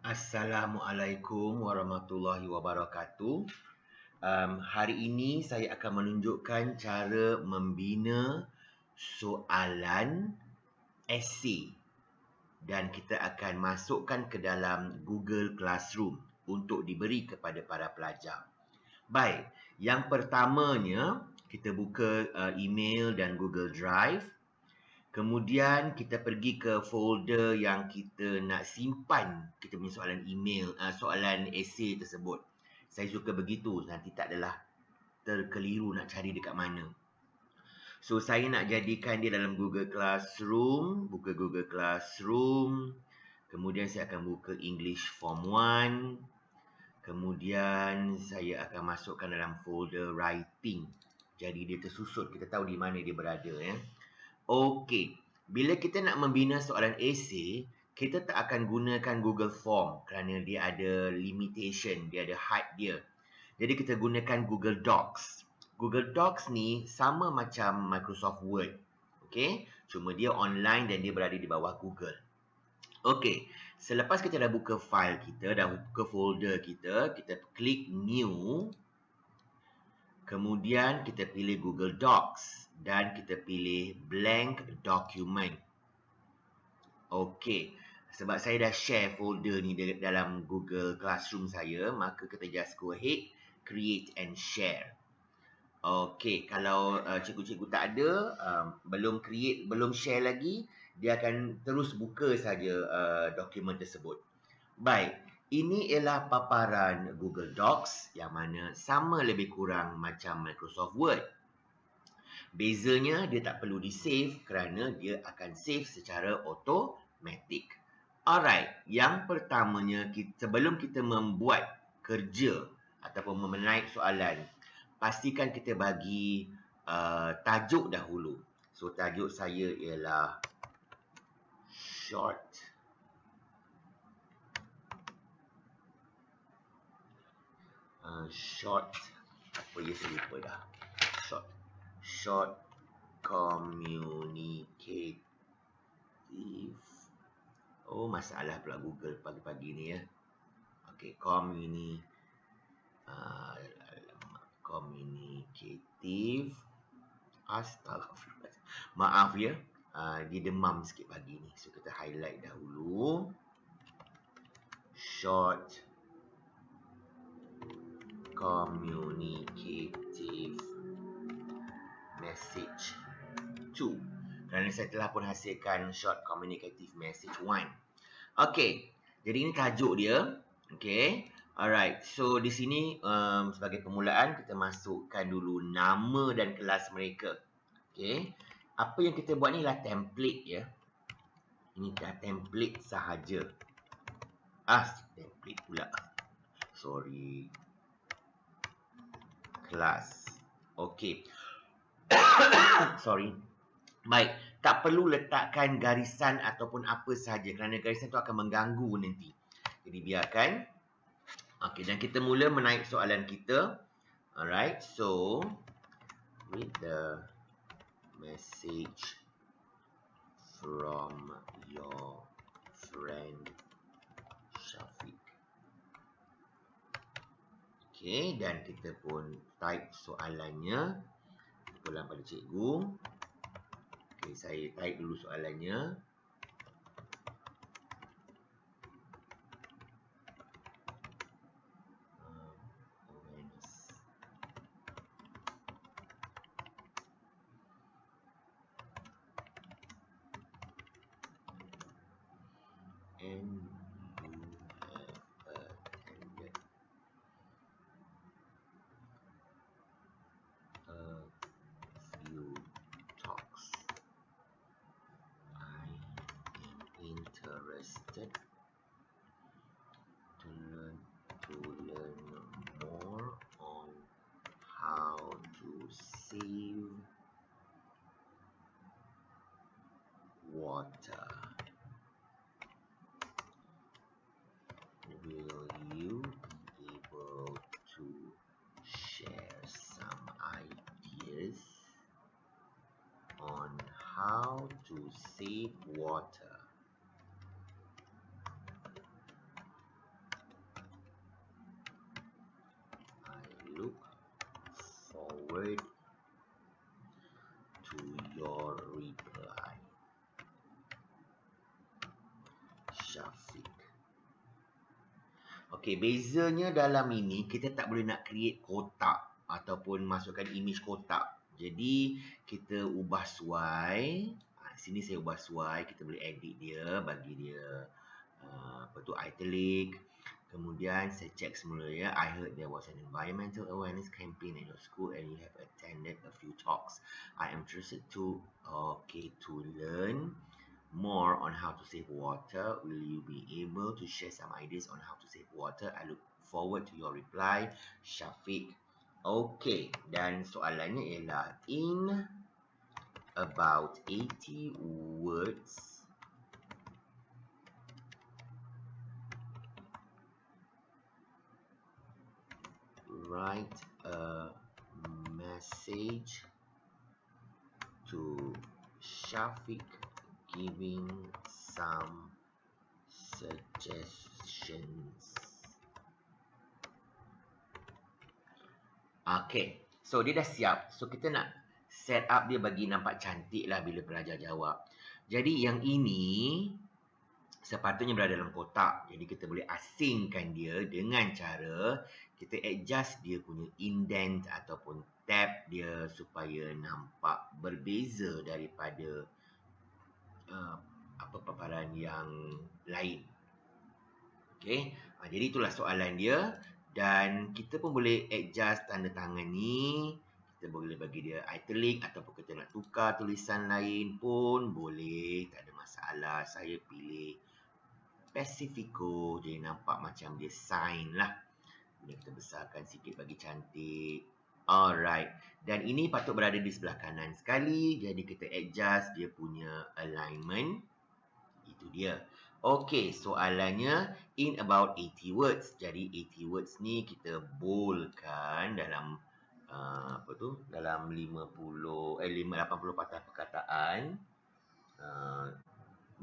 Assalamualaikum warahmatullahi wabarakatuh. Hari ini saya akan menunjukkan cara membina soalan esei dan kita akan masukkan ke dalam Google Classroom untuk diberi kepada para pelajar. Baik, yang pertamanya kita buka email dan Google Drive. Kemudian kita pergi ke folder yang kita nak simpan kita punya soalan email, soalan esei tersebut. Saya suka begitu, nanti tak adalah terkeliru nak cari dekat mana. So, saya nak jadikan dia dalam Google Classroom. Buka Google Classroom. Kemudian saya akan buka English Form 1. Kemudian saya akan masukkan dalam folder Writing. Jadi dia tersusun, kita tahu di mana dia berada. Okey, bila kita nak membina soalan esei, kita tak akan gunakan Google Form kerana dia ada limitation, dia ada had dia. Jadi kita gunakan Google Docs. Google Docs ni sama macam Microsoft Word. Okey, cuma dia online dan dia berada di bawah Google. Okey, selepas kita dah buka file kita, dah buka folder kita, kita klik New. Kemudian kita pilih Google Docs dan kita pilih Blank Document. Okey, sebab saya dah share folder ni dalam Google Classroom saya, maka kita just go ahead, create and share. Okey, kalau cikgu-cikgu tak ada, belum create, belum share lagi, dia akan terus buka saja dokumen tersebut. Baik. Ini ialah paparan Google Docs yang mana sama lebih kurang macam Microsoft Word. Bezanya dia tak perlu di-save kerana dia akan save secara automatik. Alright, yang pertamanya sebelum kita membuat kerja ataupun menaik soalan, pastikan kita bagi tajuk dahulu. So tajuk saya ialah short apa ya, saya lupa dah. Short communicative. Oh, masalah pula Google pagi-pagi ni ya. Okey, communicative. Astagfirullah. Maaf ya. Dia demam sikit pagi ni. So kita highlight dahulu. Short communicative message 2. Kerana saya telah pun hasilkan short communicative message 1. Okey, jadi ini tajuk dia. Okey, alright. So di sini sebagai permulaan kita masukkan dulu nama dan kelas mereka. Okey, apa yang kita buat ni ialah template ya. Ini dah template sahaja. Template pula. Sorry. Kelas. Okey. Sorry. Baik, tak perlu letakkan garisan ataupun apa sahaja kerana garisan tu akan mengganggu nanti. Jadi biarkan. Okey, dan kita mula menaik soalan kita. Alright, so read the message from your friend Syafiq. Okey, dan kita pun type soalannya. Pulang pada cikgu. Okey, saya type dulu soalannya. And you have attended a few talks. I am interested to learn more on how to save water. Will you be able to share some ideas on how to save water? Syafiq. Okey, bezanya dalam ini kita tak boleh nak create kotak ataupun masukkan image kotak. Jadi kita ubah suai. Sini saya ubah suai, kita boleh edit dia, bagi dia italic. Kemudian saya check semula ya. I heard there was an environmental awareness campaign at your school and you have attended a few talks. I am interested to learn more on how to save water. Will you be able to share some ideas on how to save water? I look forward to your reply, Syafiq. Okey, dan soalannya ialah in about 80 words, write a message to Syafiq giving some suggestions. Okay, so dia dah siap. So kita nak set up dia bagi nampak cantik lah bila pelajar jawab. Jadi yang ini sepatutnya berada dalam kotak. Jadi kita boleh asingkan dia dengan cara kita adjust dia punya indent ataupun tab dia supaya nampak berbeza daripada paparan yang lain. Okey, jadi itulah soalan dia dan kita pun boleh adjust tanda tangan ni. Kita boleh bagi dia italic ataupun kita nak tukar tulisan lain pun boleh, tak ada masalah. Saya pilih Pacifico, jadi nampak macam dia sign lah. Kemudian kita besarkan sikit bagi cantik. Alright, dan ini patut berada di sebelah kanan sekali, jadi kita adjust dia punya alignment. Itu dia. Okey, soalannya in about 80 words. Jadi 80 words ni kita boldkan dalam dalam 80 patah perkataan.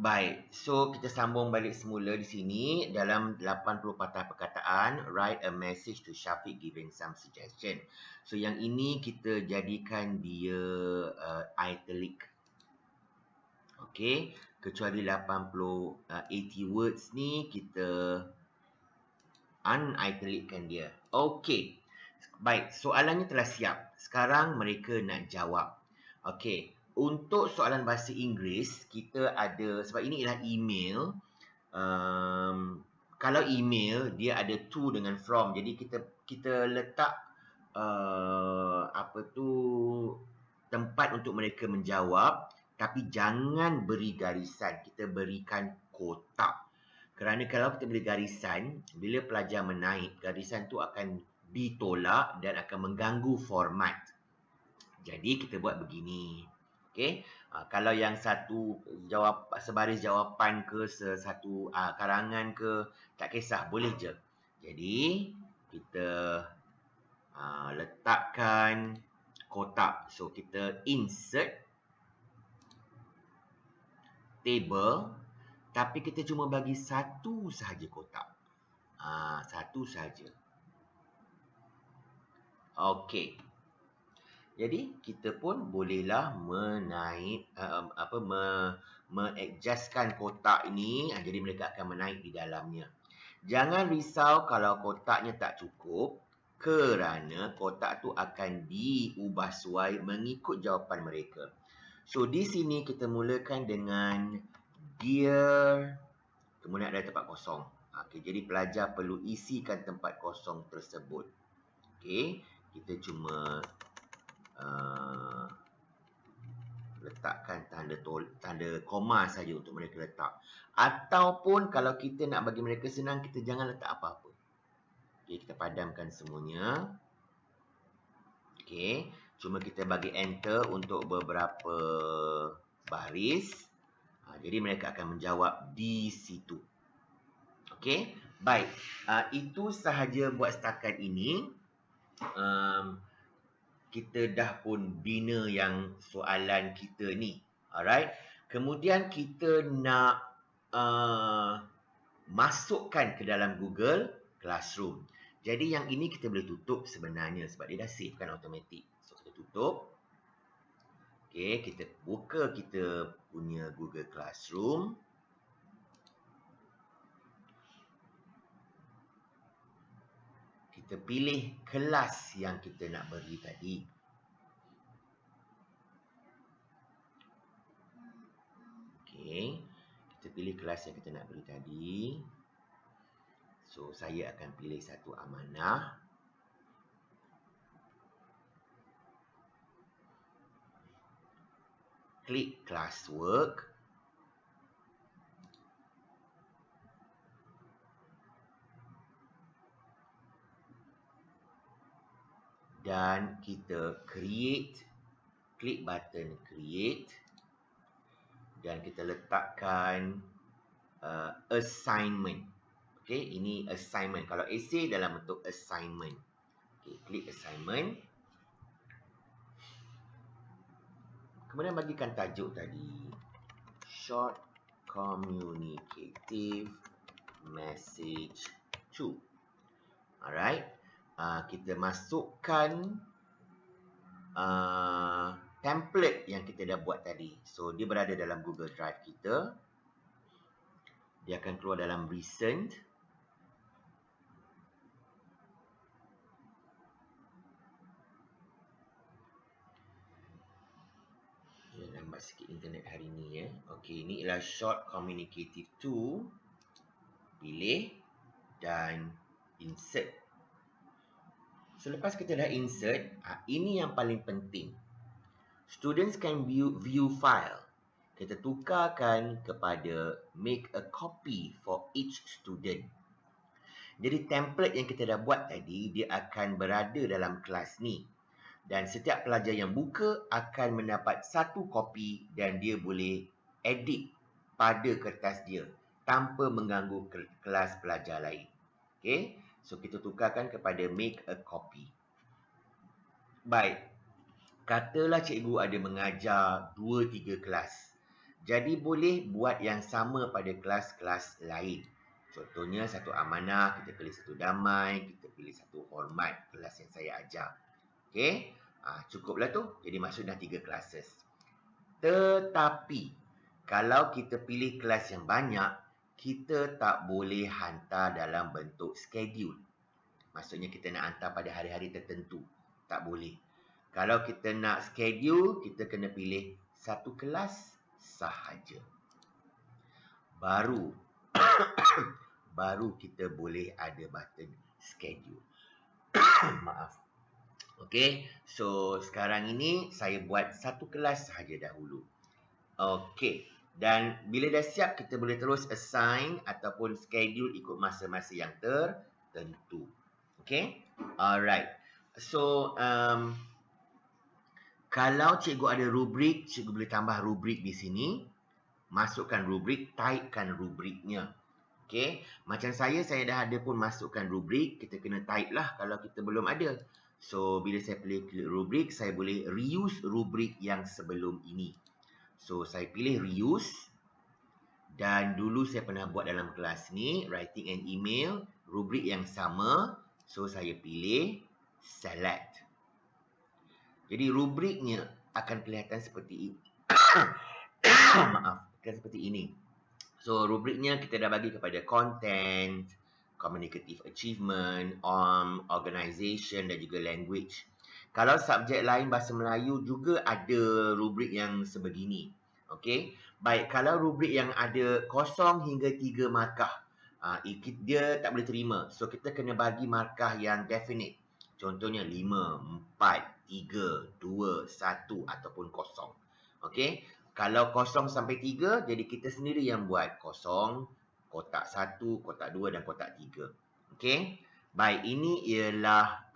Baik, so kita sambung balik semula di sini. Dalam 80 patah perkataan, write a message to Syafiq giving some suggestion. So yang ini kita jadikan dia italic. Okey, kecuali 80 words ni kita unitalickan dia. Okey, baik, soalannya telah siap. Sekarang mereka nak jawab. Okey, untuk soalan bahasa Inggeris, kita ada, sebab ini ialah email. Kalau email, dia ada to dengan from. Jadi kita letak tempat untuk mereka menjawab. Tapi jangan beri garisan. Kita berikan kotak. Kerana kalau kita beri garisan, bila pelajar menaik, garisan tu akan ditolak dan akan mengganggu format. Jadi kita buat begini. Okey, kalau yang satu sebaris jawapan ke, satu karangan ke, tak kisah, boleh je. Jadi kita letakkan kotak. So kita insert table, tapi kita cuma bagi satu sahaja kotak. Satu sahaja. Okey. Jadi kita pun bolehlah mengadjustkan kotak ini, jadi mereka akan menaik di dalamnya. Jangan risau kalau kotaknya tak cukup, kerana kotak tu akan diubah suai mengikut jawapan mereka. So di sini kita mulakan dengan dear, kemudian ada tempat kosong. Okey, jadi pelajar perlu isikan tempat kosong tersebut. Okey, kita cuma letakkan tanda koma saja untuk mereka letak. Ataupun kalau kita nak bagi mereka senang, kita jangan letak apa-apa. Okey, kita padamkan semuanya. Okey, cuma kita bagi enter untuk beberapa baris. Jadi mereka akan menjawab di situ. Okey, baik. Itu sahaja buat setakat ini. Kita dah pun bina yang soalan kita ni. Alright. Kemudian kita nak masukkan ke dalam Google Classroom. Jadi yang ini kita boleh tutup sebenarnya sebab dia dah save kan automatic. So kita tutup. Okey, kita buka kita punya Google Classroom. kita pilih kelas yang kita nak beri tadi. Okey, kita pilih kelas yang kita nak beri tadi. So, saya akan pilih satu amanah. Klik classwork. Dan kita create, klik button create dan kita letakkan assignment. Okey, ini assignment. Kalau essay dalam bentuk assignment. Okey, klik assignment. Kemudian bagikan tajuk tadi. Short communicative message 2. Alright. Kita masukkan template yang kita dah buat tadi. So, dia berada dalam Google Drive kita. Dia akan keluar dalam recent. Ya, lambat sikit internet hari ni ya. Okey, ini ialah short communicative 2. Pilih dan insert. Selepas kita dah insert, ini yang paling penting. Students can view file. Kita tukarkan kepada make a copy for each student. Jadi template yang kita dah buat tadi, dia akan berada dalam kelas ni. Dan setiap pelajar yang buka akan mendapat satu kopi dan dia boleh edit pada kertas dia tanpa mengganggu kelas pelajar lain. Okey? So, kita tukarkan kepada make a copy. Baik. Katalah cikgu ada mengajar 2-3 kelas. Jadi, boleh buat yang sama pada kelas-kelas lain. Contohnya, satu amanah, kita pilih satu damai, kita pilih satu hormat kelas yang saya ajar. Okey? Cukuplah tu. Jadi, maksud dah 3 classes. Tetapi, kalau kita pilih kelas yang banyak, kita tak boleh hantar dalam bentuk schedule. Maksudnya kita nak hantar pada hari-hari tertentu. Tak boleh. Kalau kita nak schedule, kita kena pilih satu kelas sahaja. Baru kita boleh ada button schedule. Maaf. Okey, so sekarang ini saya buat satu kelas sahaja dahulu. Okey. Dan bila dah siap, kita boleh terus assign ataupun schedule ikut masa-masa yang tertentu. Okay? Alright. So, kalau cikgu ada rubrik, cikgu boleh tambah rubrik di sini. Masukkan rubrik, typekan rubriknya. Okay? Macam saya dah ada pun masukkan rubrik. Kita kena type lah kalau kita belum ada. So, bila saya pilih rubrik, saya boleh reuse rubrik yang sebelum ini. So, saya pilih reuse. Dan dulu saya pernah buat dalam kelas ni, writing and email, rubrik yang sama. So, saya pilih select. Jadi, rubriknya akan kelihatan seperti ini. Maaf, akan seperti ini. So, rubriknya kita dah bagi kepada content, communicative achievement, organization dan juga language. Kalau subjek lain bahasa Melayu juga ada rubrik yang sebegini. Okey. Baik, kalau rubrik yang ada 0 hingga 3 markah, dia tak boleh terima. So, kita kena bagi markah yang definite. Contohnya 5, 4, 3, 2, 1 ataupun 0. Okey. Kalau 0 sampai 3, jadi kita sendiri yang buat 0, kotak 1, kotak 2 dan kotak 3. Okey. Baik, ini ialah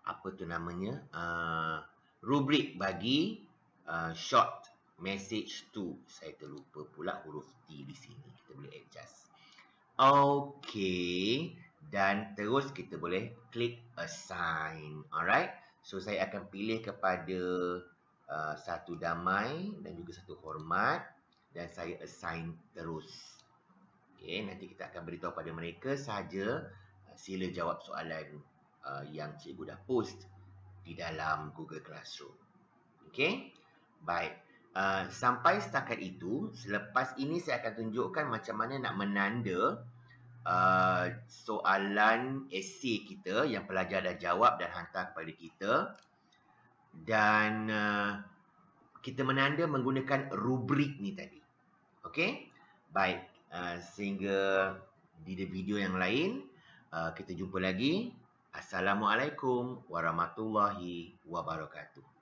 apa tu namanya? Rubrik bagi short message 2. Saya terlupa pula huruf T di sini. Kita boleh adjust. Okey. Dan terus kita boleh klik assign. Alright. So, saya akan pilih kepada satu damai dan juga satu hormat. Dan saya assign terus. Okey. Nanti kita akan beritahu pada mereka sahaja. Sila jawab soalan yang cikgu dah post di dalam Google Classroom. Okey? Baik. Sampai setakat itu, selepas ini saya akan tunjukkan macam mana nak menanda soalan esei kita yang pelajar dah jawab dan hantar kepada kita. Dan kita menanda menggunakan rubrik ni tadi. Okey? Baik. Sehingga di video yang lain, kita jumpa lagi. Assalamualaikum warahmatullahi wabarakatuh.